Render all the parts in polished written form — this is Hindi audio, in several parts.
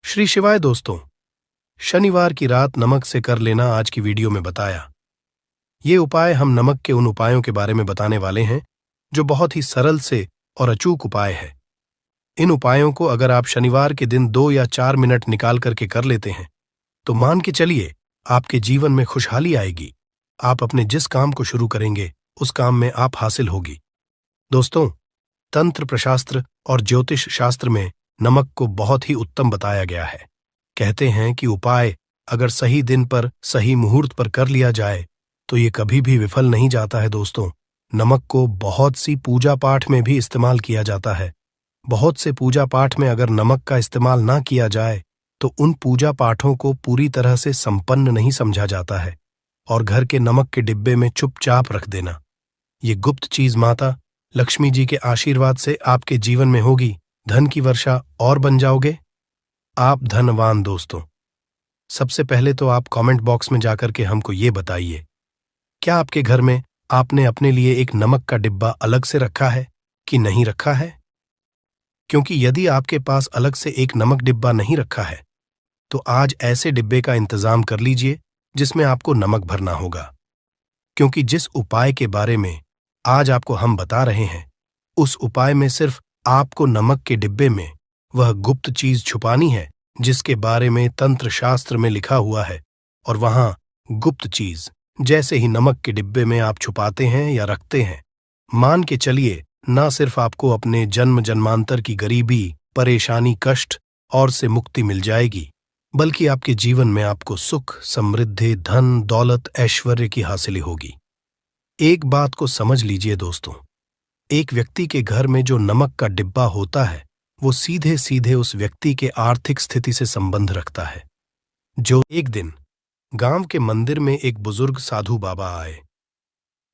श्री शिवाय दोस्तों। शनिवार की रात नमक से कर लेना आज की वीडियो में बताया। ये उपाय हम नमक के उन उपायों के बारे में बताने वाले हैं जो बहुत ही सरल से और अचूक उपाय है। इन उपायों को अगर आप शनिवार के दिन 2 या 4 मिनट निकाल करके कर लेते हैं तो मान के चलिए आपके जीवन में खुशहाली आएगी। आप अपने जिस काम को शुरू करेंगे उस काम में आप हासिल होगी। दोस्तों, तंत्र प्रशास्त्र और ज्योतिष शास्त्र में नमक को बहुत ही उत्तम बताया गया है। कहते हैं कि उपाय अगर सही दिन पर सही मुहूर्त पर कर लिया जाए तो ये कभी भी विफल नहीं जाता है। दोस्तों, नमक को बहुत सी पूजा पाठ में भी इस्तेमाल किया जाता है। बहुत से पूजा पाठ में अगर नमक का इस्तेमाल ना किया जाए तो उन पूजा पाठों को पूरी तरह से संपन्न नहीं समझा जाता है और घर के नमक के डिब्बे में चुपचाप रख देना। ये गुप्त चीज माता लक्ष्मी जी के आशीर्वाद से आपके जीवन में होगी। धन की वर्षा और बन जाओगे आप धनवान। दोस्तों, सबसे पहले तो आप कमेंट बॉक्स में जाकर के हमको ये बताइए, क्या आपके घर में आपने अपने लिए एक नमक का डिब्बा अलग से रखा है कि नहीं रखा है? क्योंकि यदि आपके पास अलग से एक नमक डिब्बा नहीं रखा है तो आज ऐसे डिब्बे का इंतजाम कर लीजिए जिसमें आपको नमक भरना होगा। क्योंकि जिस उपाय के बारे में आज आपको हम बता रहे हैं उस उपाय में सिर्फ आपको नमक के डिब्बे में वह गुप्त चीज छुपानी है जिसके बारे में तंत्र शास्त्र में लिखा हुआ है। और वहां गुप्त चीज जैसे ही नमक के डिब्बे में आप छुपाते हैं या रखते हैं, मान के चलिए न सिर्फ आपको अपने जन्म जन्मांतर की गरीबी, परेशानी, कष्ट और से मुक्ति मिल जाएगी, बल्कि आपके जीवन में आपको सुख, समृद्धि, धन, दौलत, ऐश्वर्य की हासिल होगी। एक बात को समझ लीजिए दोस्तों, एक व्यक्ति के घर में जो नमक का डिब्बा होता है वो सीधे सीधे उस व्यक्ति के आर्थिक स्थिति से संबंध रखता है। जो एक दिन गांव के मंदिर में एक बुजुर्ग साधु बाबा आए।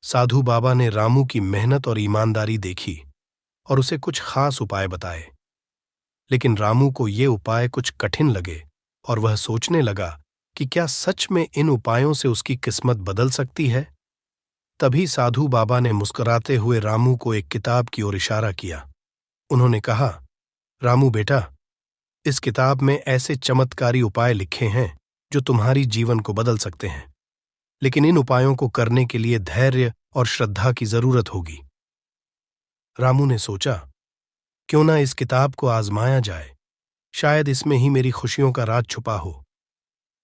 साधु बाबा ने रामू की मेहनत और ईमानदारी देखी और उसे कुछ खास उपाय बताए। लेकिन रामू को ये उपाय कुछ कठिन लगे और वह सोचने लगा कि क्या सच में इन उपायों से उसकी किस्मत बदल सकती है। तभी साधु बाबा ने मुस्कुराते हुए रामू को एक किताब की ओर इशारा किया। उन्होंने कहा, रामू बेटा, इस किताब में ऐसे चमत्कारी उपाय लिखे हैं जो तुम्हारी जीवन को बदल सकते हैं, लेकिन इन उपायों को करने के लिए धैर्य और श्रद्धा की जरूरत होगी। रामू ने सोचा, क्यों ना इस किताब को आजमाया जाए, शायद इसमें ही मेरी खुशियों का राज छुपा हो।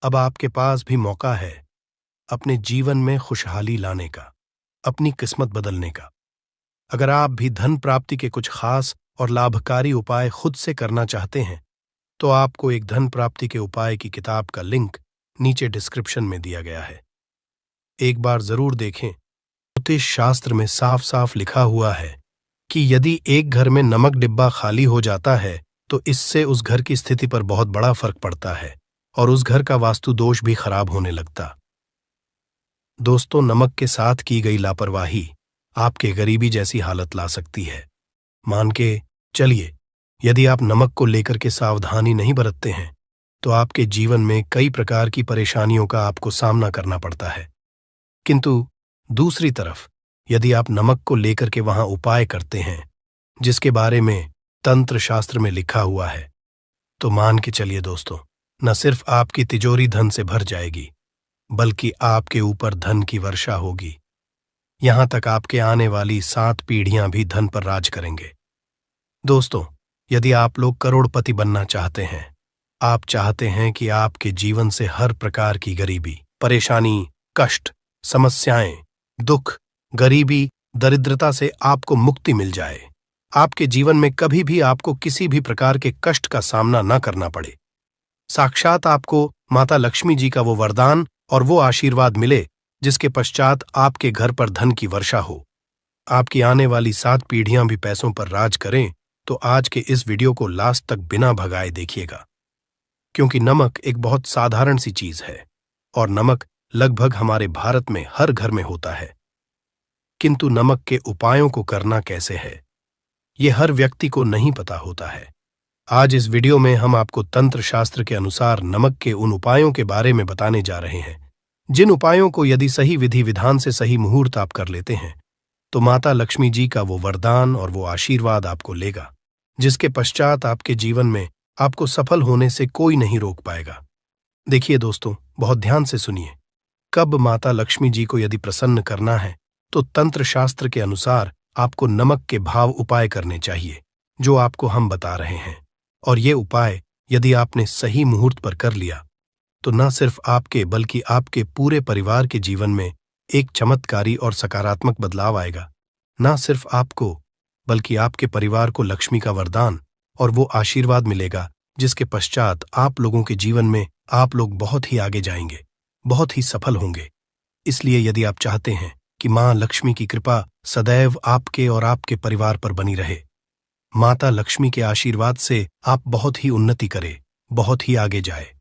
अब आपके पास भी मौका है अपने जीवन में खुशहाली लाने का, अपनी किस्मत बदलने का। अगर आप भी धन प्राप्ति के कुछ खास और लाभकारी उपाय खुद से करना चाहते हैं तो आपको एक धन प्राप्ति के उपाय की किताब का लिंक नीचे डिस्क्रिप्शन में दिया गया है। एक बार जरूर देखें। ज्योतिष शास्त्र में साफ साफ लिखा हुआ है कि यदि एक घर में नमक डिब्बा खाली हो जाता है तो इससे उस घर की स्थिति पर बहुत बड़ा फर्क पड़ता है और उस घर का वास्तु दोष भी खराब होने लगता। दोस्तों, नमक के साथ की गई लापरवाही आपके गरीबी जैसी हालत ला सकती है। मान के चलिए, यदि आप नमक को लेकर के सावधानी नहीं बरतते हैं तो आपके जीवन में कई प्रकार की परेशानियों का आपको सामना करना पड़ता है। किंतु दूसरी तरफ यदि आप नमक को लेकर के वहां उपाय करते हैं जिसके बारे में तंत्र शास्त्र में लिखा हुआ है तो मान के चलिए दोस्तों, न सिर्फ आपकी तिजोरी धन से भर जाएगी बल्कि आपके ऊपर धन की वर्षा होगी। यहां तक आपके आने वाली 7 पीढ़ियां भी धन पर राज करेंगे। दोस्तों, यदि आप लोग करोड़पति बनना चाहते हैं, आप चाहते हैं कि आपके जीवन से हर प्रकार की गरीबी, परेशानी, कष्ट, समस्याएं, दुख, गरीबी, दरिद्रता से आपको मुक्ति मिल जाए, आपके जीवन में कभी भी आपको किसी भी प्रकार के कष्ट का सामना न करना पड़े, साक्षात आपको माता लक्ष्मी जी का वो वरदान और वो आशीर्वाद मिले जिसके पश्चात आपके घर पर धन की वर्षा हो, आपकी आने वाली 7 पीढ़ियां भी पैसों पर राज करें, तो आज के इस वीडियो को लास्ट तक बिना भगाए देखिएगा। क्योंकि नमक एक बहुत साधारण सी चीज है और नमक लगभग हमारे भारत में हर घर में होता है। किंतु नमक के उपायों को करना कैसे है, ये हर व्यक्ति को नहीं पता होता है। आज इस वीडियो में हम आपको तंत्र शास्त्र के अनुसार नमक के उन उपायों के बारे में बताने जा रहे हैं जिन उपायों को यदि सही विधि विधान से सही मुहूर्त आप कर लेते हैं तो माता लक्ष्मी जी का वो वरदान और वो आशीर्वाद आपको लेगा जिसके पश्चात आपके जीवन में आपको सफल होने से कोई नहीं रोक पाएगा। देखिए दोस्तों, बहुत ध्यान से सुनिए। कब माता लक्ष्मी जी को यदि प्रसन्न करना है तो तंत्र शास्त्र के अनुसार आपको नमक के भाव उपाय करने चाहिए, जो आपको हम बता रहे हैं। और ये उपाय यदि आपने सही मुहूर्त पर कर लिया तो न सिर्फ आपके बल्कि आपके पूरे परिवार के जीवन में एक चमत्कारी और सकारात्मक बदलाव आएगा। न सिर्फ आपको बल्कि आपके परिवार को लक्ष्मी का वरदान और वो आशीर्वाद मिलेगा जिसके पश्चात आप लोगों के जीवन में आप लोग बहुत ही आगे जाएंगे, बहुत ही सफल होंगे। इसलिए यदि आप चाहते हैं कि मां लक्ष्मी की कृपा सदैव आपके और आपके परिवार पर बनी रहे, माता लक्ष्मी के आशीर्वाद से आप बहुत ही उन्नति करें, बहुत ही आगे जाए,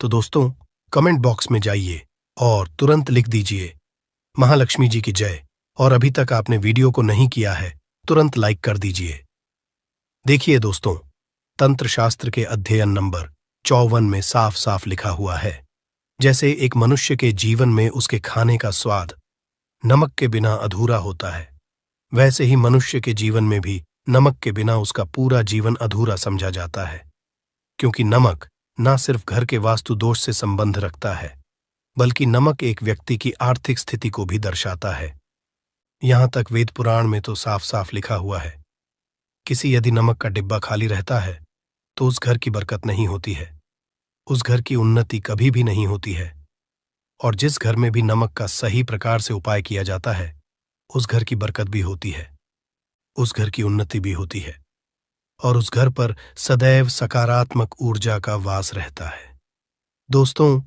तो दोस्तों कमेंट बॉक्स में जाइए और तुरंत लिख दीजिए महालक्ष्मी जी की जय। और अभी तक आपने वीडियो को नहीं किया है, तुरंत लाइक कर दीजिए। देखिए दोस्तों, तंत्र शास्त्र के अध्ययन नंबर 54 में साफ साफ लिखा हुआ है, जैसे एक मनुष्य के जीवन में उसके खाने का स्वाद नमक के बिना अधूरा होता है, वैसे ही मनुष्य के जीवन में भी नमक के बिना उसका पूरा जीवन अधूरा समझा जाता है। क्योंकि नमक न सिर्फ घर के वास्तु दोष से संबंध रखता है, बल्कि नमक एक व्यक्ति की आर्थिक स्थिति को भी दर्शाता है। यहां तक वेद पुराण में तो साफ साफ लिखा हुआ है, किसी यदि नमक का डिब्बा खाली रहता है तो उस घर की बरकत नहीं होती है, उस घर की उन्नति कभी भी नहीं होती है। और जिस घर में भी नमक का सही प्रकार से उपाय किया जाता है, उस घर की बरकत भी होती है, उस घर की उन्नति भी होती है, और उस घर पर सदैव सकारात्मक ऊर्जा का वास रहता है। दोस्तों,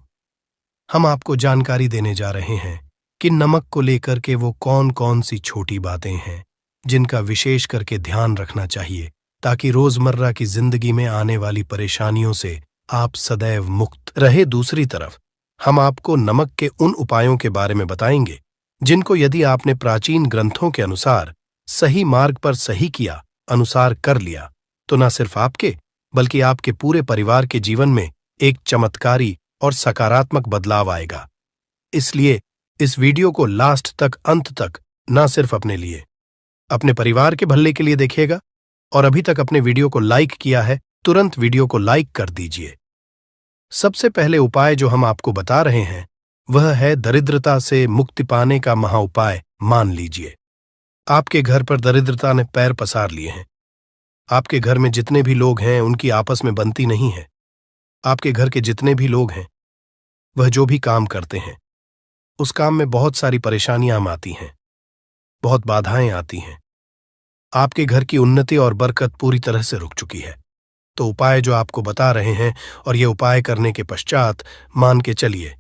हम आपको जानकारी देने जा रहे हैं कि नमक को लेकर के वो कौन कौन सी छोटी बातें हैं जिनका विशेष करके ध्यान रखना चाहिए, ताकि रोजमर्रा की जिंदगी में आने वाली परेशानियों से आप सदैव मुक्त रहे। दूसरी तरफ हम आपको नमक के उन उपायों के बारे में बताएंगे जिनको यदि आपने प्राचीन ग्रंथों के अनुसार सही मार्ग पर सही किया अनुसार कर लिया तो न सिर्फ आपके बल्कि आपके पूरे परिवार के जीवन में एक चमत्कारी और सकारात्मक बदलाव आएगा। इसलिए इस वीडियो को लास्ट तक, अंत तक न सिर्फ अपने लिए, अपने परिवार के भले के लिए देखिएगा। और अभी तक अपने वीडियो को लाइक किया है, तुरंत वीडियो को लाइक कर दीजिए। सबसे पहले उपाय जो हम आपको बता रहे हैं वह है दरिद्रता से मुक्ति पाने का महाउपाय। मान लीजिए आपके घर पर दरिद्रता ने पैर पसार लिए हैं, आपके घर में जितने भी लोग हैं उनकी आपस में बनती नहीं है, आपके घर के जितने भी लोग हैं वह जो भी काम करते हैं उस काम में बहुत सारी परेशानियां आती हैं, बहुत बाधाएं आती हैं, आपके घर की उन्नति और बरकत पूरी तरह से रुक चुकी है। तो उपाय जो आपको बता रहे हैं, और ये उपाय करने के पश्चात मान के चलिए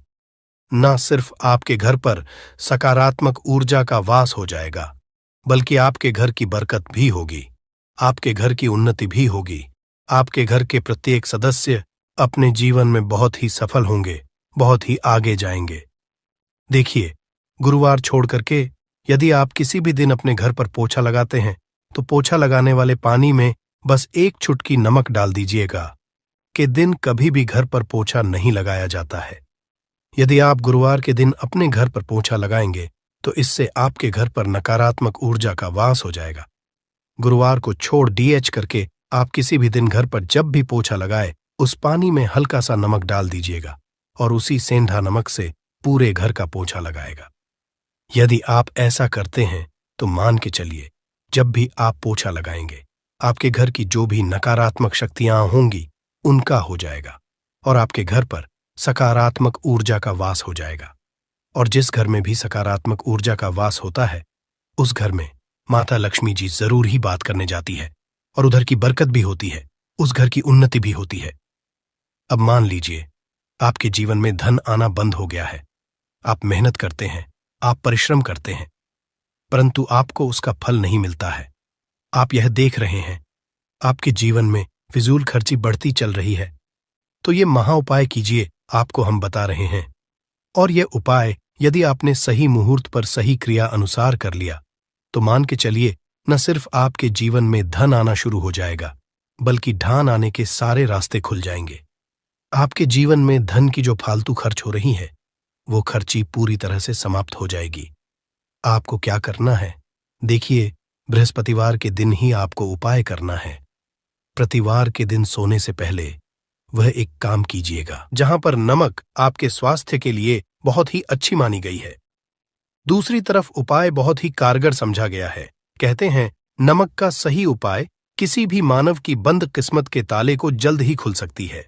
न सिर्फ आपके घर पर सकारात्मक ऊर्जा का वास हो जाएगा, बल्कि आपके घर की बरकत भी होगी, आपके घर की उन्नति भी होगी, आपके घर के प्रत्येक सदस्य अपने जीवन में बहुत ही सफल होंगे, बहुत ही आगे जाएंगे। देखिए, गुरुवार छोड़ करके यदि आप किसी भी दिन अपने घर पर पोछा लगाते हैं तो पोछा लगाने वाले पानी में बस एक चुटकी नमक डाल दीजिएगा। कि दिन कभी भी घर पर पोछा नहीं लगाया जाता है। यदि आप गुरुवार के दिन अपने घर पर पोछा लगाएंगे तो इससे आपके घर पर नकारात्मक ऊर्जा का वास हो जाएगा। गुरुवार को छोड़ डीएच करके आप किसी भी दिन घर पर जब भी पोछा लगाए उस पानी में हल्का सा नमक डाल दीजिएगा और उसी सेंधा नमक से पूरे घर का पोछा लगाएगा। यदि आप ऐसा करते हैं तो मान के चलिए जब भी आप पोछा लगाएंगे आपके घर की जो भी नकारात्मक शक्तियां होंगी उनका हो जाएगा और आपके घर पर सकारात्मक ऊर्जा का वास हो जाएगा। और जिस घर में भी सकारात्मक ऊर्जा का वास होता है उस घर में माता लक्ष्मी जी जरूर ही बात करने जाती है और उधर की बरकत भी होती है, उस घर की उन्नति भी होती है। अब मान लीजिए आपके जीवन में धन आना बंद हो गया है, आप मेहनत करते हैं, आप परिश्रम करते हैं, परंतु आपको उसका फल नहीं मिलता है। आप यह देख रहे हैं आपके जीवन में फिजूल खर्ची बढ़ती चल रही है, तो ये महाउपाय कीजिए, आपको हम बता रहे हैं। और ये उपाय यदि आपने सही मुहूर्त पर सही क्रिया अनुसार कर लिया तो मान के चलिए न सिर्फ आपके जीवन में धन आना शुरू हो जाएगा बल्कि ढान आने के सारे रास्ते खुल जाएंगे। आपके जीवन में धन की जो फालतू खर्च हो रही है वो खर्ची पूरी तरह से समाप्त हो जाएगी। आपको क्या करना है, देखिए बृहस्पतिवार के दिन ही आपको उपाय करना है। प्रतिवार के दिन सोने से पहले वह एक काम कीजिएगा जहां पर नमक आपके स्वास्थ्य के लिए बहुत ही अच्छी मानी गई है। दूसरी तरफ उपाय बहुत ही कारगर समझा गया है। कहते हैं नमक का सही उपाय किसी भी मानव की बंद किस्मत के ताले को जल्द ही खुल सकती है।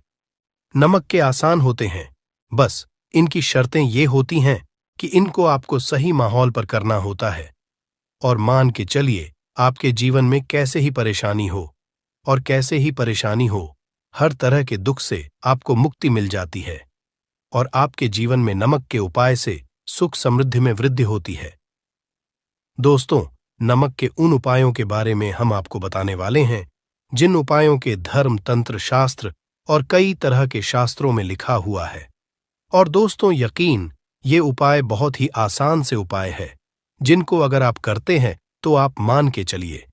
नमक के आसान होते हैं, बस इनकी शर्तें ये होती हैं कि इनको आपको सही माहौल पर करना होता है। और मान के चलिए आपके जीवन में कैसे ही परेशानी हो और कैसे ही परेशानी हो, हर तरह के दुख से आपको मुक्ति मिल जाती है और आपके जीवन में नमक के उपाय से सुख समृद्धि में वृद्धि होती है। दोस्तों, नमक के उन उपायों के बारे में हम आपको बताने वाले हैं जिन उपायों के धर्म, तंत्र, शास्त्र और कई तरह के शास्त्रों में लिखा हुआ है। और दोस्तों, यकीन, ये उपाय बहुत ही आसान से उपाय है जिनको अगर आप करते हैं तो आप मान के चलिए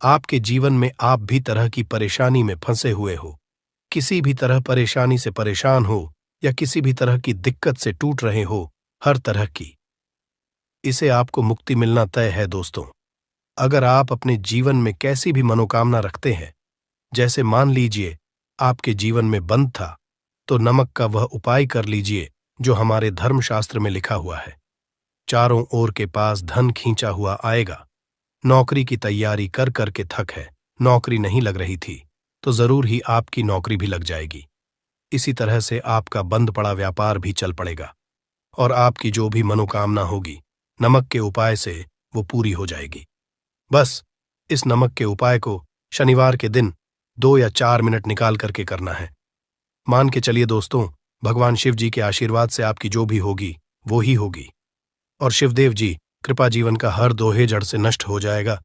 आपके जीवन में आप भी तरह की परेशानी में फंसे हुए हो, किसी भी तरह परेशानी से परेशान हो या किसी भी तरह की दिक्कत से टूट रहे हो, हर तरह की, इसे आपको मुक्ति मिलना तय है। दोस्तों, अगर आप अपने जीवन में कैसी भी मनोकामना रखते हैं, जैसे मान लीजिए आपके जीवन में बंद था, तो नमक का वह उपाय कर लीजिए जो हमारे धर्मशास्त्र में लिखा हुआ है। चारों ओर के पास धन खींचा हुआ आएगा। नौकरी की तैयारी कर कर के थक है, नौकरी नहीं लग रही थी, तो जरूर ही आपकी नौकरी भी लग जाएगी। इसी तरह से आपका बंद पड़ा व्यापार भी चल पड़ेगा और आपकी जो भी मनोकामना होगी नमक के उपाय से वो पूरी हो जाएगी। बस इस नमक के उपाय को शनिवार के दिन 2 या 4 मिनट निकाल करके करना है। मान के चलिए दोस्तों, भगवान शिव जी के आशीर्वाद से आपकी जो भी होगी वो ही होगी और शिवदेव जी कृपा जीवन का हर दोहे जड़ से नष्ट हो जाएगा।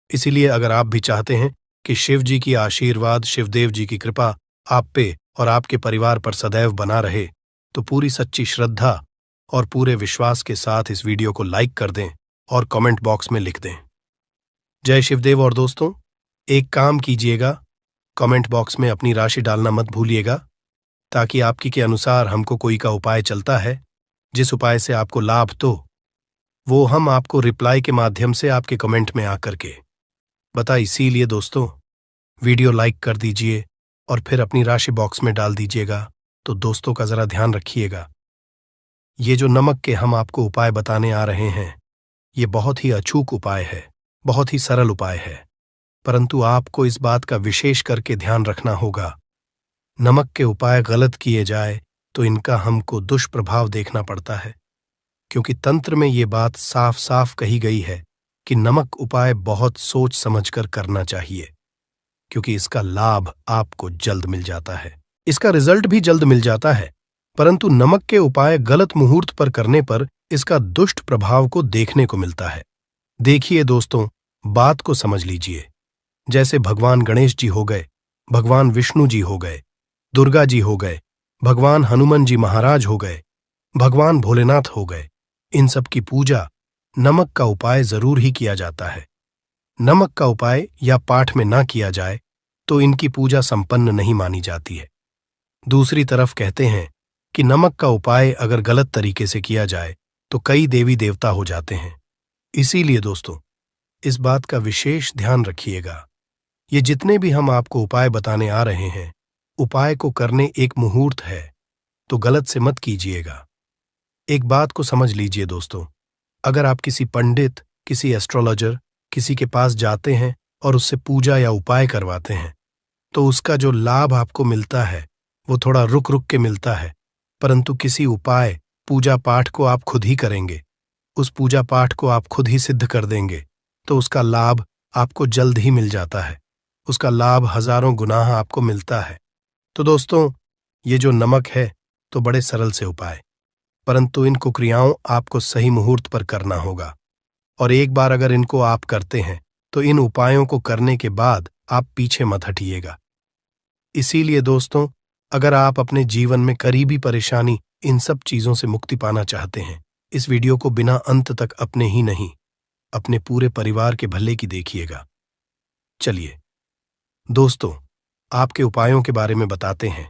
इसीलिए अगर आप भी चाहते हैं कि शिव जी की आशीर्वाद, शिवदेव जी की कृपा आप पे और आपके परिवार पर सदैव बना रहे, तो पूरी सच्ची श्रद्धा और पूरे विश्वास के साथ इस वीडियो को लाइक कर दें और कमेंट बॉक्स में लिख दें जय शिवदेव। और दोस्तों, एक काम कीजिएगा, कमेंट बॉक्स में अपनी राशि डालना मत भूलिएगा, ताकि आपकी के अनुसार हमको कोई का उपाय चलता है जिस उपाय से आपको लाभ, तो वो हम आपको रिप्लाई के माध्यम से आपके कमेंट में आकर के बता। इसीलिए दोस्तों, वीडियो लाइक कर दीजिए और फिर अपनी राशि बॉक्स में डाल दीजिएगा। तो दोस्तों का जरा ध्यान रखिएगा, ये जो नमक के हम आपको उपाय बताने आ रहे हैं, ये बहुत ही अचूक उपाय है, बहुत ही सरल उपाय है, परंतु आपको इस बात का विशेष करके ध्यान रखना होगा। नमक के उपाय गलत किए जाए तो इनका हमको दुष्प्रभाव देखना पड़ता है, क्योंकि तंत्र में ये बात साफ साफ कही गई है कि नमक उपाय बहुत सोच समझकर करना चाहिए, क्योंकि इसका लाभ आपको जल्द मिल जाता है, इसका रिजल्ट भी जल्द मिल जाता है, परंतु नमक के उपाय गलत मुहूर्त पर करने पर इसका दुष्ट प्रभाव को देखने को मिलता है। देखिए दोस्तों, बात को समझ लीजिए। जैसे भगवान गणेश जी हो गए, भगवान विष्णु जी हो गए, दुर्गा जी हो गए, भगवान हनुमान जी महाराज हो गए, भगवान भोलेनाथ हो गए, इन सब की पूजा नमक का उपाय जरूर ही किया जाता है। नमक का उपाय या पाठ में ना किया जाए तो इनकी पूजा संपन्न नहीं मानी जाती है। दूसरी तरफ कहते हैं कि नमक का उपाय अगर गलत तरीके से किया जाए तो कई देवी देवता हो जाते हैं। इसीलिए दोस्तों, इस बात का विशेष ध्यान रखिएगा। ये जितने भी हम आपको उपाय बताने आ रहे हैं, उपाय को करने एक मुहूर्त है, तो गलत से मत कीजिएगा। एक बात को समझ लीजिए दोस्तों, अगर आप किसी पंडित, किसी एस्ट्रोलॉजर, किसी के पास जाते हैं और उससे पूजा या उपाय करवाते हैं, तो उसका जो लाभ आपको मिलता है वो थोड़ा रुक रुक के मिलता है, परंतु किसी उपाय, पूजा पाठ को आप खुद ही करेंगे, उस पूजा पाठ को आप खुद ही सिद्ध कर देंगे, तो उसका लाभ आपको जल्द ही मिल जाता है, उसका लाभ हजारों गुना आपको मिलता है। तो दोस्तों, ये जो नमक है तो बड़े सरल से उपाय, परंतु इन कुक्रियाओं आपको सही मुहूर्त पर करना होगा, और एक बार अगर इनको आप करते हैं तो इन उपायों को करने के बाद आप पीछे मत हटिएगा। इसीलिए दोस्तों, अगर आप अपने जीवन में करीबी परेशानी, इन सब चीजों से मुक्ति पाना चाहते हैं, इस वीडियो को बिना अंत तक अपने ही नहीं, अपने पूरे परिवार के भले की देखिएगा। चलिए दोस्तों, आपके उपायों के बारे में बताते हैं,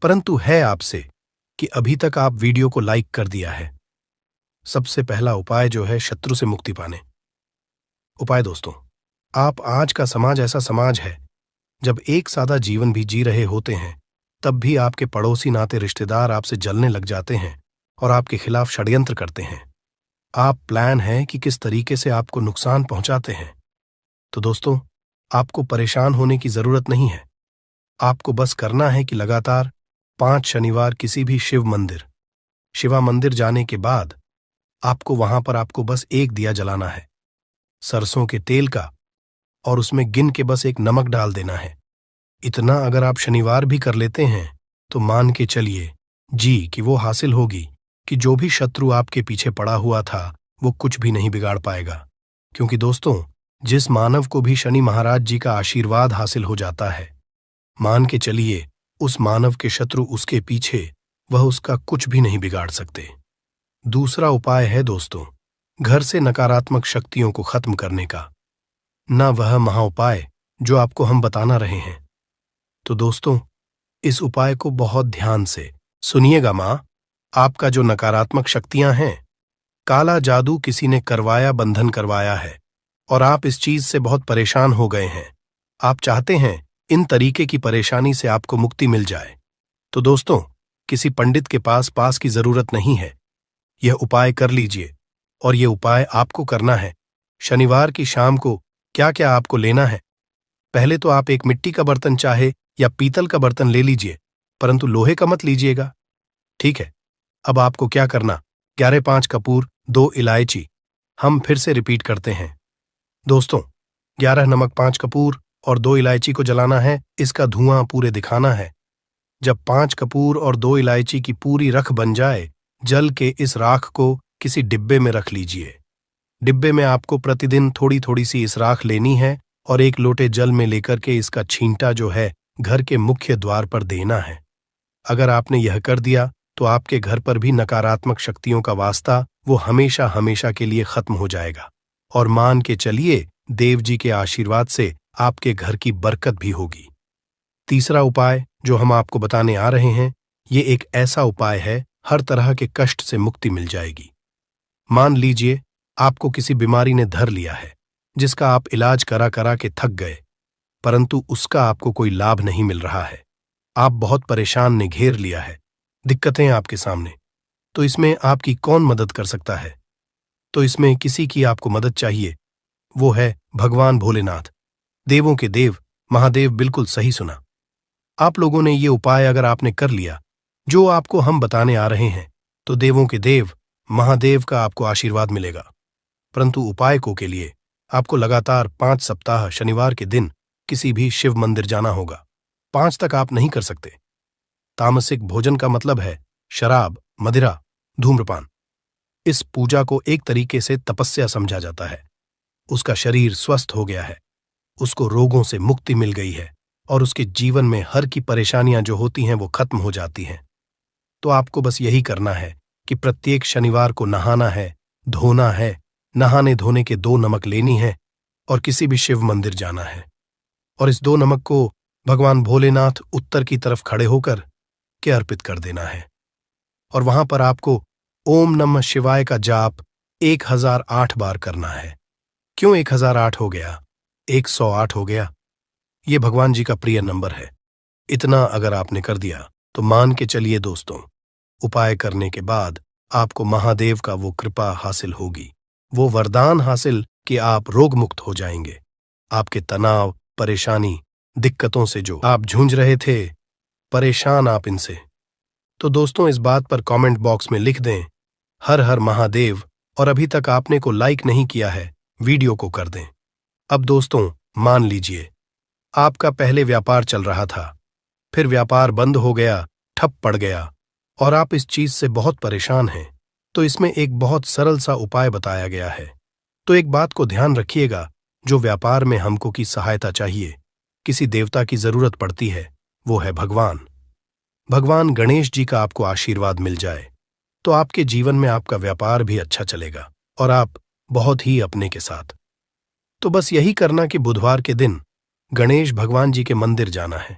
परंतु है आपसे कि अभी तक आप वीडियो को लाइक कर दिया है। सबसे पहला उपाय जो है शत्रु से मुक्ति पाने उपाय। दोस्तों, आप आज का समाज ऐसा समाज है जब एक सादा जीवन भी जी रहे होते हैं, तब भी आपके पड़ोसी नाते रिश्तेदार आपसे जलने लग जाते हैं और आपके खिलाफ षड्यंत्र करते हैं। आप प्लान है कि किस तरीके से आपको नुकसान पहुंचाते हैं। तो दोस्तों, आपको परेशान होने की जरूरत नहीं है। आपको बस करना है कि लगातार 5 शनिवार किसी भी शिवा मंदिर जाने के बाद आपको वहां पर आपको बस एक दिया जलाना है, सरसों के तेल का, और उसमें गिन के बस एक नमक डाल देना है। इतना अगर आप शनिवार भी कर लेते हैं तो मान के चलिए कि वो हासिल होगी कि जो भी शत्रु आपके पीछे पड़ा हुआ था वो कुछ भी नहीं बिगाड़ पाएगा। क्योंकि दोस्तों, जिस मानव को भी शनि महाराज जी का आशीर्वाद हासिल हो जाता है, मान के चलिए उस मानव के शत्रु उसके पीछे वह उसका कुछ भी नहीं बिगाड़ सकते। दूसरा उपाय है दोस्तों, घर से नकारात्मक शक्तियों को खत्म करने का, ना वह महाउपाय जो आपको हम बताना रहे हैं। तो दोस्तों, इस उपाय को बहुत ध्यान से सुनिएगा। मां, आपका जो नकारात्मक शक्तियां हैं, काला जादू किसी ने बंधन करवाया है और आप इस चीज से बहुत परेशान हो गए हैं। आप चाहते हैं इन तरीके की परेशानी से आपको मुक्ति मिल जाए। तो दोस्तों, किसी पंडित के पास की जरूरत नहीं है। यह उपाय कर लीजिए, और यह उपाय आपको करना है। शनिवार की शाम को क्या क्या आपको लेना है? पहले तो आप एक मिट्टी का बर्तन चाहे या पीतल का बर्तन ले लीजिए, परंतु लोहे का मत लीजिएगा, ठीक है? अब आपको क्या करना, 11-5 कपूर, 2 इलायची। हम फिर से रिपीट करते हैं दोस्तों, 11 नमक, 5 कपूर और 2 इलायची को जलाना है। इसका धुआं पूरे दिखाना है। जब 5 कपूर और 2 इलायची की पूरी रख बन जाए, जल के इस राख को किसी डिब्बे में रख लीजिए। डिब्बे में आपको प्रतिदिन थोड़ी थोड़ी सी इस राख लेनी है और 1 लोटे जल में लेकर के इसका छींटा जो है घर के मुख्य द्वार पर देना है। अगर आपने यह कर दिया तो आपके घर पर भी नकारात्मक शक्तियों का वास्ता वो हमेशा हमेशा के लिए खत्म हो जाएगा, और मान के चलिए देव जी के आशीर्वाद से आपके घर की बरकत भी होगी। तीसरा उपाय जो हम आपको बताने आ रहे हैं, ये एक ऐसा उपाय है, हर तरह के कष्ट से मुक्ति मिल जाएगी। मान लीजिए आपको किसी बीमारी ने धर लिया है, जिसका आप इलाज करा करा के थक गए, परंतु उसका आपको कोई लाभ नहीं मिल रहा है। आप बहुत परेशान ने घेर लिया है, दिक्कतें आपके सामने। तो इसमें आपकी कौन मदद कर सकता है? तो इसमें किसी की आपको मदद चाहिए, वो है भगवान भोलेनाथ, देवों के देव महादेव। बिल्कुल सही सुना। आप लोगों ने ये उपाय अगर आपने कर लिया जो आपको हम बताने आ रहे हैं, तो देवों के देव महादेव का आपको आशीर्वाद मिलेगा। परंतु उपाय को के लिए आपको लगातार 5 सप्ताह शनिवार के दिन किसी भी शिव मंदिर जाना होगा। 5 तक आप नहीं कर सकते। तामसिक भोजन का मतलब है शराब, मदिरा, धूम्रपान। इस पूजा को एक तरीके से तपस्या समझा जाता है। उसका शरीर स्वस्थ हो गया है, उसको रोगों से मुक्ति मिल गई है और उसके जीवन में हर की परेशानियां जो होती हैं वो खत्म हो जाती हैं। तो आपको बस यही करना है कि प्रत्येक शनिवार को नहाना है, धोना है, नहाने धोने के 2 नमक लेनी है और किसी भी शिव मंदिर जाना है, और इस 2 नमक को भगवान भोलेनाथ उत्तर की तरफ खड़े होकर के अर्पित कर देना है। और वहां पर आपको ओम नमः शिवाय का जाप 1008 बार करना है। क्यों 1008 हो गया, 108 हो गया? ये भगवान जी का प्रिय नंबर है। इतना अगर आपने कर दिया तो मान के चलिए दोस्तों, उपाय करने के बाद आपको महादेव का वो कृपा हासिल होगी, वो वरदान हासिल कि आप रोग मुक्त हो जाएंगे। आपके तनाव, परेशानी, दिक्कतों से जो आप जूझ रहे थे, परेशान आप इनसे, तो दोस्तों इस बात पर कमेंट बॉक्स में लिख दें हर हर महादेव, और अभी तक आपने को लाइक नहीं किया है, वीडियो को कर दें। अब दोस्तों मान लीजिए आपका पहले व्यापार चल रहा था, फिर व्यापार बंद हो गया, ठप पड़ गया, और आप इस चीज से बहुत परेशान हैं, तो इसमें एक बहुत सरल सा उपाय बताया गया है। तो एक बात को ध्यान रखिएगा, जो व्यापार में हमको की सहायता चाहिए, किसी देवता की जरूरत पड़ती है, वो है भगवान गणेश जी का आपको आशीर्वाद मिल जाए तो आपके जीवन में आपका व्यापार भी अच्छा चलेगा और आप बहुत ही अपने के साथ। तो बस यही करना कि बुधवार के दिन गणेश भगवान जी के मंदिर जाना है।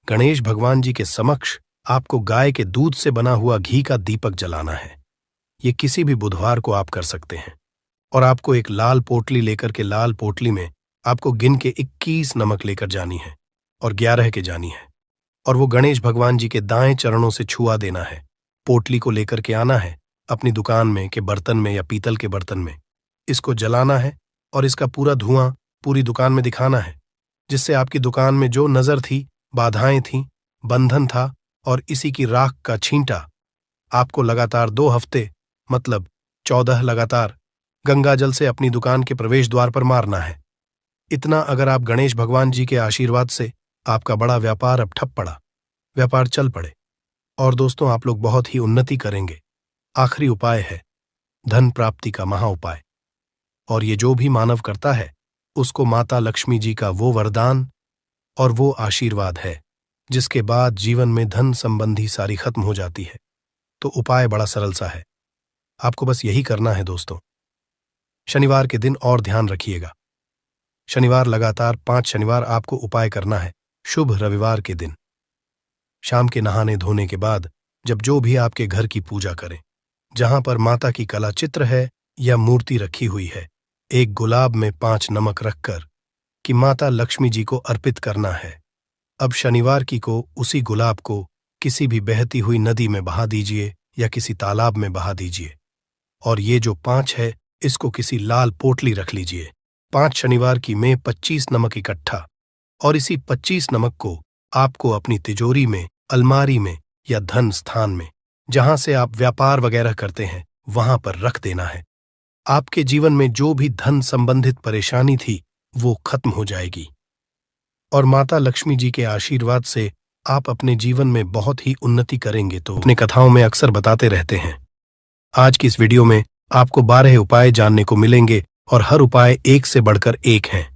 गणेश भगवान जी के समक्ष आपको गाय के दूध से बना हुआ घी का दीपक जलाना है। ये किसी भी बुधवार को आप कर सकते हैं, और आपको एक लाल पोटली लेकर के लाल पोटली में आपको गिन के 21 नमक लेकर जानी है और 11 के जानी है। और वो गणेश भगवान जी के दाएं चरणों से छुआ देना है। पोटली को लेकर के आना है अपनी दुकान में के बर्तन में या पीतल के बर्तन में। इसको जलाना है और इसका पूरा धुआं पूरी दुकान में दिखाना है, जिससे आपकी दुकान में जो नजर थी, बाधाएं थीं, बंधन था, और इसी की राख का छींटा आपको लगातार 2 हफ्ते मतलब 14 लगातार गंगा जल से अपनी दुकान के प्रवेश द्वार पर मारना है। इतना अगर आप गणेश भगवान जी के आशीर्वाद से आपका बड़ा व्यापार अब ठप पड़ा, व्यापार चल पड़े और दोस्तों आप लोग बहुत ही उन्नति करेंगे। आखिरी उपाय है धन प्राप्ति का महा उपाय, और ये जो भी मानव करता है उसको माता लक्ष्मी जी का वो वरदान और वो आशीर्वाद है जिसके बाद जीवन में धन संबंधी सारी खत्म हो जाती है। तो उपाय बड़ा सरल सा है, आपको बस यही करना है दोस्तों। शनिवार के दिन और ध्यान रखिएगा, शनिवार लगातार 5 शनिवार आपको उपाय करना है। शुभ रविवार के दिन शाम के नहाने धोने के बाद जब जो भी आपके घर की पूजा करें, जहां पर माता की कला चित्र है या मूर्ति रखी हुई है, एक गुलाब में 5 नमक रखकर कि माता लक्ष्मी जी को अर्पित करना है। अब शनिवार की को उसी गुलाब को किसी भी बहती हुई नदी में बहा दीजिए या किसी तालाब में बहा दीजिए, और ये जो 5 है इसको किसी लाल पोटली रख लीजिए। 5 शनिवार की में 25 नमक इकट्ठा, और इसी 25 नमक को आपको अपनी तिजोरी में, अलमारी में या धन स्थान में, जहां से आप व्यापार वगैरह करते हैं, वहां पर रख देना है। आपके जीवन में जो भी धन संबंधित परेशानी थी वो खत्म हो जाएगी, और माता लक्ष्मी जी के आशीर्वाद से आप अपने जीवन में बहुत ही उन्नति करेंगे। तो अपनी कथाओं में अक्सर बताते रहते हैं। आज की इस वीडियो में आपको 12 उपाय जानने को मिलेंगे, और हर उपाय एक से बढ़कर एक हैं।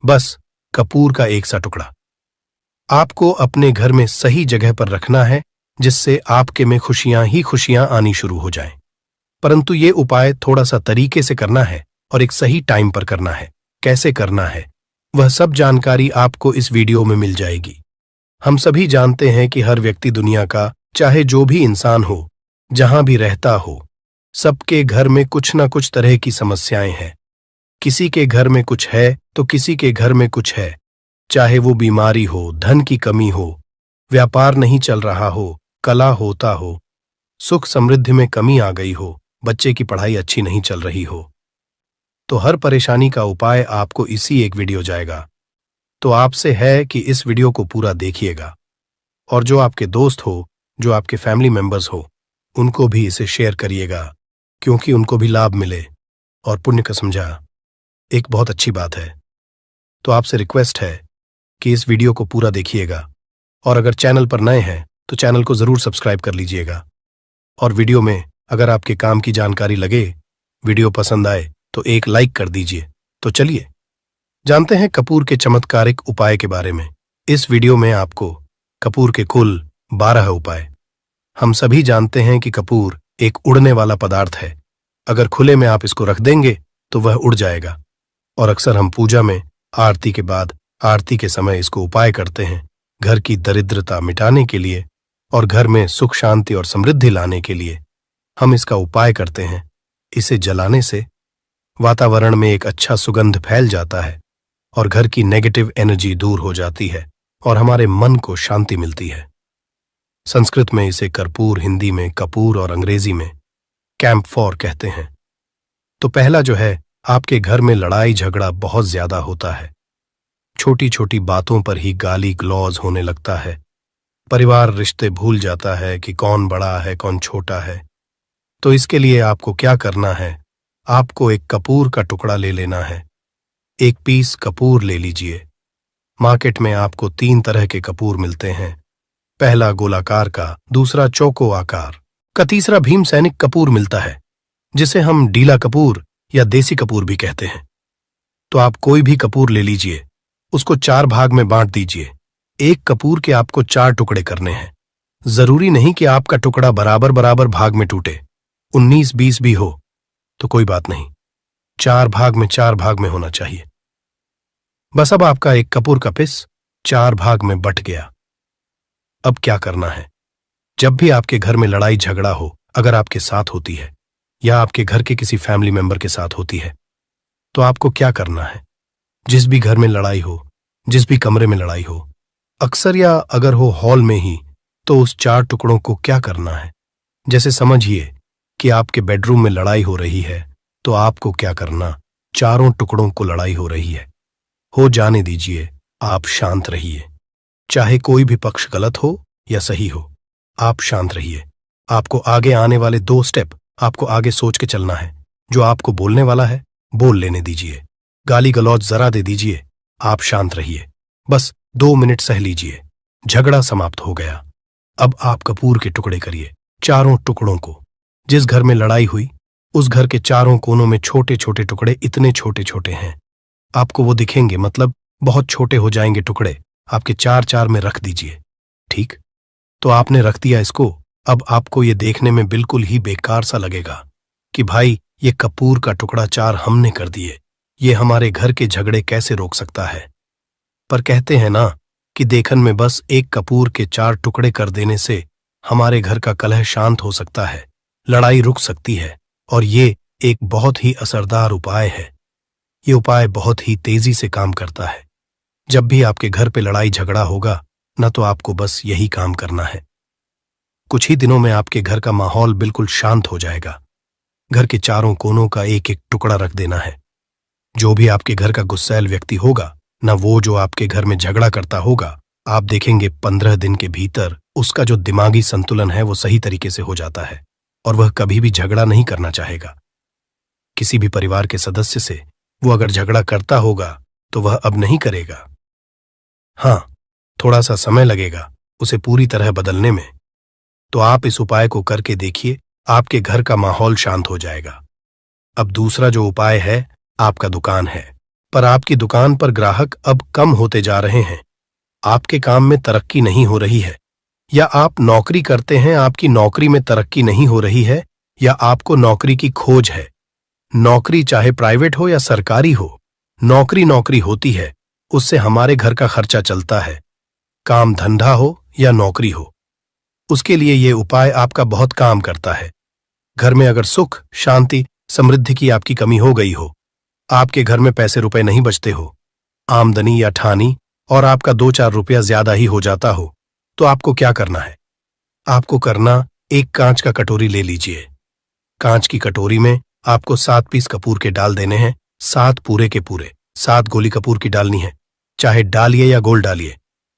बस कपूर का एक सा टुकड़ा आपको अपने घर में सही जगह पर रखना है, जिससे आपके में खुशियां ही खुशियां आनी शुरू हो जाएं। परंतु ये उपाय थोड़ा सा तरीके से करना है और एक सही टाइम पर करना है। कैसे करना है वह सब जानकारी आपको इस वीडियो में मिल जाएगी। हम सभी जानते हैं कि हर व्यक्ति दुनिया का, चाहे जो भी इंसान हो, जहां भी रहता हो, सबके घर में कुछ ना कुछ तरह की समस्याएं हैं। किसी के घर में कुछ है तो किसी के घर में कुछ है, चाहे वो बीमारी हो, धन की कमी हो, व्यापार नहीं चल रहा हो, कला होता हो, सुख समृद्धि में कमी आ गई हो, बच्चे की पढ़ाई अच्छी नहीं चल रही हो। तो हर परेशानी का उपाय आपको इसी एक वीडियो जाएगा। तो आपसे है कि इस वीडियो को पूरा देखिएगा, और जो आपके दोस्त हो, जो आपके फैमिली मेंबर्स हो, उनको भी इसे शेयर करिएगा, क्योंकि उनको भी लाभ मिले और पुण्य का समझा एक बहुत अच्छी बात है। तो आपसे रिक्वेस्ट है कि इस वीडियो को पूरा देखिएगा, और अगर चैनल पर नए हैं तो चैनल को जरूर सब्सक्राइब कर लीजिएगा। और वीडियो में अगर आपके काम की जानकारी लगे, वीडियो पसंद आए तो एक लाइक कर दीजिए। तो चलिए जानते हैं कपूर के चमत्कारिक उपाय के बारे में। इस वीडियो में आपको कपूर के कुल 12 उपाय। हम सभी जानते हैं कि कपूर एक उड़ने वाला पदार्थ है। अगर खुले में आप इसको रख देंगे तो वह उड़ जाएगा, और अक्सर हम पूजा में आरती के बाद, आरती के समय इसको उपाय करते हैं, घर की दरिद्रता मिटाने के लिए और घर में सुख शांति और समृद्धि लाने के लिए हम इसका उपाय करते हैं। इसे जलाने से वातावरण में एक अच्छा सुगंध फैल जाता है और घर की नेगेटिव एनर्जी दूर हो जाती है और हमारे मन को शांति मिलती है। संस्कृत में इसे कर्पूर, हिंदी में कपूर और अंग्रेजी में कैम्फोर कहते हैं। तो पहला जो है, आपके घर में लड़ाई झगड़ा बहुत ज्यादा होता है, छोटी छोटी बातों पर ही गाली गलौज होने लगता है, परिवार रिश्ते भूल जाता है कि कौन बड़ा है कौन छोटा है। तो इसके लिए आपको क्या करना है, आपको एक कपूर का टुकड़ा ले लेना है। 1 पीस कपूर ले लीजिए। मार्केट में आपको 3 तरह के कपूर मिलते हैं, पहला गोलाकार का, दूसरा चौको आकार का, तीसरा भीम सैनिक कपूर मिलता है, जिसे हम डीला कपूर या देसी कपूर भी कहते हैं। तो आप कोई भी कपूर ले लीजिए, उसको 4 भाग में बांट दीजिए। एक कपूर के आपको 4 टुकड़े करने हैं। जरूरी नहीं कि आपका टुकड़ा बराबर बराबर भाग में टूटे, 19-20 भी हो तो कोई बात नहीं, 4 भाग में होना चाहिए। बस अब आपका एक कपूर का पिस 4 भाग में बट गया। अब क्या करना है, जब भी आपके घर में लड़ाई झगड़ा हो, अगर आपके साथ होती है या आपके घर के किसी फैमिली मेंबर के साथ होती है, तो आपको क्या करना है, जिस भी घर में लड़ाई हो, जिस भी कमरे में लड़ाई हो, अक्सर या अगर हो हॉल में ही, तो उस 4 टुकड़ों को क्या करना है? जैसे समझिए कि आपके बेडरूम में लड़ाई हो रही है, तो आपको क्या करना? चारों टुकड़ों को लड़ाई हो रही है, हो जाने दीजिए, आप शांत रहिए। चाहे कोई भी पक्ष गलत हो या सही हो, आप शांत रहिए। आपको आगे आने वाले 2 स्टेप आपको आगे सोच के चलना है। जो आपको बोलने वाला है, बोल लेने दीजिए। गाली गलौज जरा दे दीजिए, आप शांत रहिए। बस 2 मिनट सह लीजिए, झगड़ा समाप्त हो गया। अब आप कपूर के टुकड़े करिए, चारों टुकड़ों को। जिस घर में लड़ाई हुई, उस घर के चारों कोनों में छोटे छोटे टुकड़े इतने छोटे छोटे हैं, आपको वो दिखेंगे, मतलब बहुत छोटे हो जाएंगे टुकड़े। आपके 4-4 में रख दीजिए। ठीक, तो आपने रख दिया इसको। अब आपको ये देखने में बिल्कुल ही बेकार सा लगेगा कि भाई ये कपूर का टुकड़ा 4 हमने कर दिए, ये हमारे घर के झगड़े कैसे रोक सकता है। पर कहते हैं ना कि देखन में बस एक कपूर के 4 टुकड़े कर देने से हमारे घर का कलह शांत हो सकता है, लड़ाई रुक सकती है। और ये एक बहुत ही असरदार उपाय है। ये उपाय बहुत ही तेजी से काम करता है। जब भी आपके घर पे लड़ाई झगड़ा होगा न, तो आपको बस यही काम करना है। कुछ ही दिनों में आपके घर का माहौल बिल्कुल शांत हो जाएगा। घर के चारों कोनों का एक एक टुकड़ा रख देना है। जो भी आपके घर का गुस्सैल व्यक्ति होगा, न वो जो आपके घर में झगड़ा करता होगा, आप देखेंगे 15 दिन के भीतर उसका जो दिमागी संतुलन है वो सही तरीके से हो जाता है और वह कभी भी झगड़ा नहीं करना चाहेगा। किसी भी परिवार के सदस्य से वो अगर झगड़ा करता होगा तो वह अब नहीं करेगा। हाँ, थोड़ा सा समय लगेगा उसे पूरी तरह बदलने में। तो आप इस उपाय को करके देखिए, आपके घर का माहौल शांत हो जाएगा। अब दूसरा जो उपाय है, आपका दुकान है, पर आपकी दुकान पर ग्राहक अब कम होते जा रहे हैं। आपके काम में तरक्की नहीं हो रही है, या आप नौकरी करते हैं, आपकी नौकरी में तरक्की नहीं हो रही है, या आपको नौकरी की खोज है। नौकरी चाहे प्राइवेट हो या सरकारी हो, नौकरी नौकरी होती है, उससे हमारे घर का खर्चा चलता है। काम धंधा हो या नौकरी हो, उसके लिए ये उपाय आपका बहुत काम करता है। घर में अगर सुख, शांति, समृद्धि की आपकी कमी हो गई हो, आपके घर में पैसे रुपए नहीं बचते हो, आमदनी या ठानी और आपका 2-4 रुपया ज्यादा ही हो जाता हो, तो आपको क्या करना है? आपको करना, एक कांच का कटोरी ले लीजिए। कांच की कटोरी में आपको 7 पीस कपूर के डाल देने हैं, 7 पूरे के पूरे। 7 गोली कपूर की डालनी है, चाहे डालिए या गोल डालिए।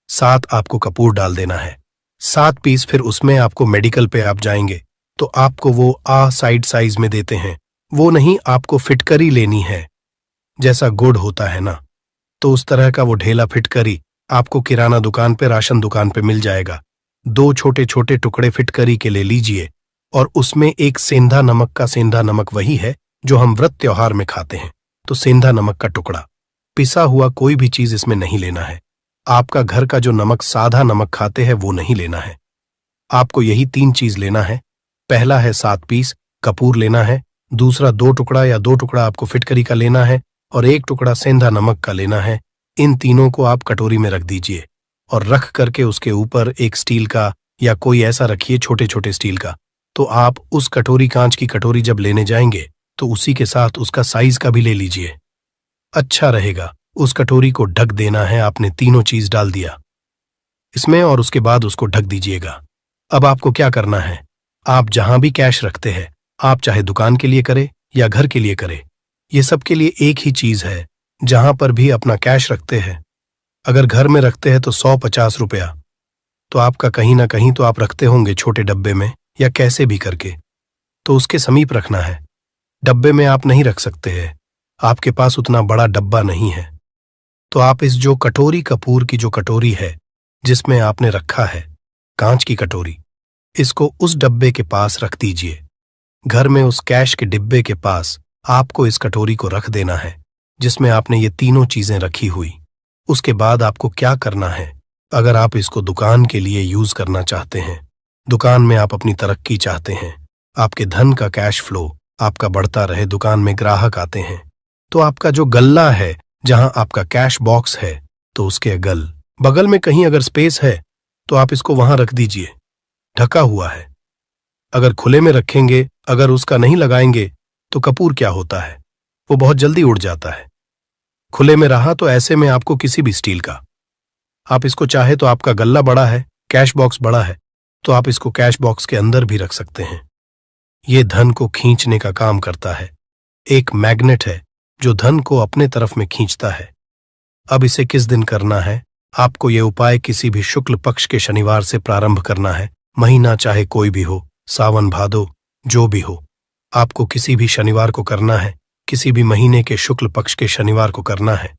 7 आपको कपूर डाल देना है, 7 पीस। फिर उसमें आपको मेडिकल पे आप जाएंगे तो आपको वो साइड साइज में देते हैं, वो नहीं, आपको फिटकरी लेनी है। जैसा गुड़ होता है ना, तो उस तरह का वो ढेला फिटकरी आपको किराना दुकान पे, राशन दुकान पे मिल जाएगा। 2 छोटे छोटे टुकड़े फिटकरी के ले लीजिए और उसमें एक सेंधा नमक का, सेंधा नमक वही है जो हम व्रत त्योहार में खाते हैं, तो सेंधा नमक का टुकड़ा। पिसा हुआ कोई भी चीज इसमें नहीं लेना है। आपका घर का जो नमक, साधा नमक खाते हैं, वो नहीं लेना है। आपको यही 3 चीज लेना है। पहला है 7 पीस कपूर लेना है, दूसरा 2 टुकड़ा या 2 टुकड़ा आपको फिटकरी का लेना है, और 1 टुकड़ा सेंधा नमक का लेना है। इन तीनों को आप कटोरी में रख दीजिए और रख करके उसके ऊपर एक स्टील का या कोई ऐसा रखिए, छोटे छोटे स्टील का। तो आप उस कटोरी, कांच की कटोरी जब लेने जाएंगे तो उसी के साथ उसका साइज का भी ले लीजिए, अच्छा रहेगा। उस कटोरी को ढक देना है। आपने तीनों चीज डाल दिया इसमें और उसके बाद उसको ढक दीजिएगा। अब आपको क्या करना है, आप जहां भी कैश रखते हैं, आप चाहे दुकान के लिए करें या घर के लिए करें, ये सब के लिए एक ही चीज है। जहां पर भी अपना कैश रखते हैं, अगर घर में रखते हैं तो 100-50 रुपया, तो आपका कहीं ना कहीं तो आप रखते होंगे छोटे डब्बे में या कैसे भी करके, तो उसके समीप रखना है। डब्बे में आप नहीं रख सकते हैं, आपके पास उतना बड़ा डब्बा नहीं है, तो आप इस जो कटोरी, कपूर की जो कटोरी है जिसमें आपने रखा है कांच की कटोरी, इसको उस डब्बे के पास रख दीजिए। घर में उस कैश के डिब्बे के पास आपको इस कटोरी को रख देना है जिसमें आपने ये तीनों चीजें रखी हुई। उसके बाद आपको क्या करना है, अगर आप इसको दुकान के लिए यूज करना चाहते हैं, दुकान में आप अपनी तरक्की चाहते हैं, आपके धन का कैश फ्लो आपका बढ़ता रहे, दुकान में ग्राहक आते हैं, तो आपका जो गल्ला है, जहां आपका कैश बॉक्स है, तो उसके बगल में कहीं अगर स्पेस है तो आप इसको वहां रख दीजिए, ढका हुआ है। अगर खुले में रखेंगे, अगर उसका नहीं लगाएंगे, तो कपूर क्या होता है, वो बहुत जल्दी उड़ जाता है। खुले में रहा तो ऐसे में आपको किसी भी स्टील का, आप इसको चाहे तो आपका गल्ला बड़ा है, कैश बॉक्स बड़ा है, तो आप इसको कैश बॉक्स के अंदर भी रख सकते हैं। ये धन को खींचने का काम करता है, एक मैग्नेट है जो धन को अपने तरफ में खींचता है। अब इसे किस दिन करना है? आपको यह उपाय किसी भी शुक्ल पक्ष के शनिवार से प्रारंभ करना है। महीना चाहे कोई भी हो, सावन भादो जो भी हो, आपको किसी भी शनिवार को करना है, किसी भी महीने के शुक्ल पक्ष के शनिवार को करना है।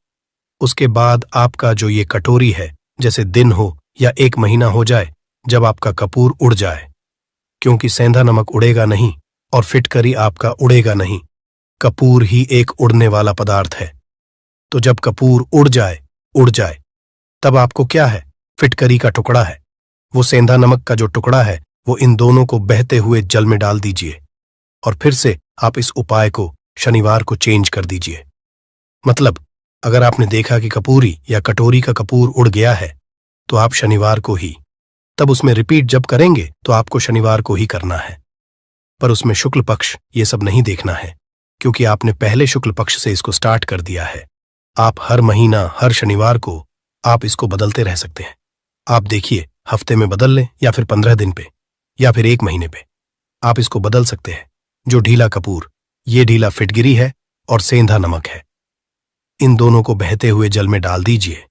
उसके बाद आपका जो ये कटोरी है, जैसे दिन हो या एक महीना हो जाए जब आपका कपूर उड़ जाए, क्योंकि सेंधा नमक उड़ेगा नहीं और फिटकरी आपका उड़ेगा नहीं। कपूर ही एक उड़ने वाला पदार्थ है। तो जब कपूर उड़ जाए तब आपको क्या है? फिटकरी का टुकड़ा है। वो सेंधा नमक का जो टुकड़ा है वो इन दोनों को बहते हुए जल में डाल दीजिए और फिर से आप इस उपाय को शनिवार को चेंज कर दीजिए। मतलब अगर आपने देखा कि कपूरी या कटोरी का कपूर उड़ गया है तो आप शनिवार को ही, तब उसमें रिपीट जब करेंगे तो आपको शनिवार को ही करना है। पर उसमें शुक्ल पक्ष ये सब नहीं देखना है, क्योंकि आपने पहले शुक्ल पक्ष से इसको स्टार्ट कर दिया है। आप हर महीना हर शनिवार को आप इसको बदलते रह सकते हैं। आप देखिए, हफ्ते में बदल लें या फिर 15 दिन पे या फिर एक महीने पे आप इसको बदल सकते हैं। जो ढीला कपूर, ये ढीला फिटगिरी है और सेंधा नमक है। इन दोनों को बहते हुए जल में डाल दीजिए।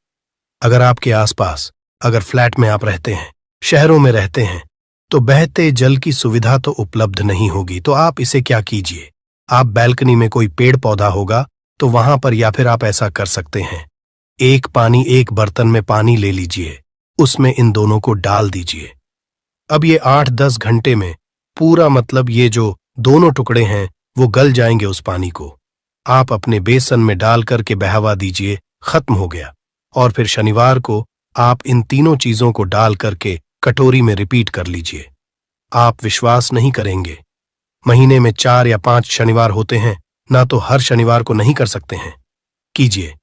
अगर आपके आसपास, अगर फ्लैट में आप रहते हैं, शहरों में रहते हैं, तो बहते जल की सुविधा तो उपलब्ध नहीं होगी। तो आप इसे क्या कीजिए, आप बैल्कनी में कोई पेड़ पौधा होगा तो वहां पर, या फिर आप ऐसा कर सकते हैं, एक बर्तन में पानी ले लीजिए, उसमें इन दोनों को डाल दीजिए। अब ये 8-10 घंटे में पूरा, मतलब ये जो दोनों टुकड़े हैं वो गल जाएंगे उस पानी को। आप अपने बेसन में डाल करके बहावा दीजिए, खत्म हो गया। और फिर शनिवार को आप इन तीनों चीजों को डाल करके कटोरी में रिपीट कर लीजिए। आप विश्वास नहीं करेंगे, महीने में 4 या 5 शनिवार होते हैं ना, तो हर शनिवार को नहीं कर सकते हैं। कीजिए,